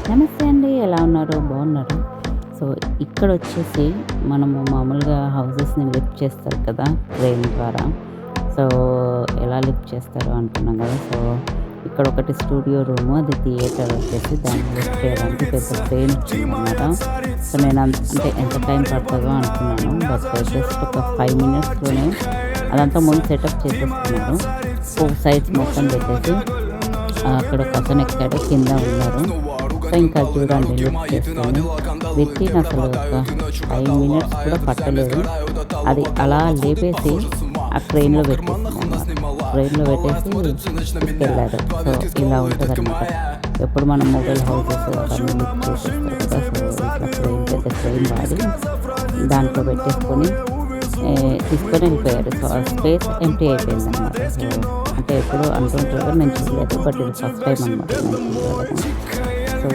నమస్తే అండి. ఎలా ఉన్నారు? బాగున్నారా? సో, ఇక్కడొచ్చేసి మనము మామూలుగా హౌసెస్‌ని లిఫ్ట్ చేస్తారు కదా! క్రేన్ ద్వారా. సో, ఎలా లిఫ్ట్ చేస్తారు అనుకున్నాం కదా! సో, ఇక్కడ ఒకటి స్టూడియో రూము, అది థియేటర్ వచ్చేసి దాన్ని లిఫ్ట్ చేయడానికి పెద్ద క్రేన్ వచ్చిందనమాట. సో, నేను అంటే ఎంత టైం పడుతదో అనుకున్నాను. బట్ జస్ట్ ఒక 5 మినిట్స్‌లోనే అదంతా ముందు సెటప్ చేసేసుకున్నారు. 4 సైడ్స్ మొత్తం పెట్టేసి అక్కడ ఒకతను ఎక్కాడు, కింద ఉన్నారు. సో, ఇంకా చూడండి లిఫ్ట్ చేసుకొని వితిన్ అసలు ఒక 5 మినిట్స్ కూడా పట్టలేదు. అది అలా లేపేసి ఆ ట్రైన్‌లో పెట్టేసిందనమాట. ట్రైన్‌లో పెట్టేసి తీసుకెళ్లారు. సో, ఇలా ఉంటదనమాట. ఎప్పుడు మనం మొబైల్ హౌసెస్ అవన్నీ లిఫ్ట్ చేసేస్తారు కదా! సో, ఇట్లా ట్రైన్ పెద్ద ట్రైన్ వాడి దాంట్లో పెట్టేసుకొని తీసుకొని వెళ్ళిపోయారు. సో, ఆ స్పేస్ ఎంప్టీ అయిపోయిందనమాట. సో, అంటే ఎప్పుడు అంటుంటారు కానీ నేను చూడలేదు. బట్ ఇది ఫస్ట్ టైమ్ అనమాట నేను చూడడము. సో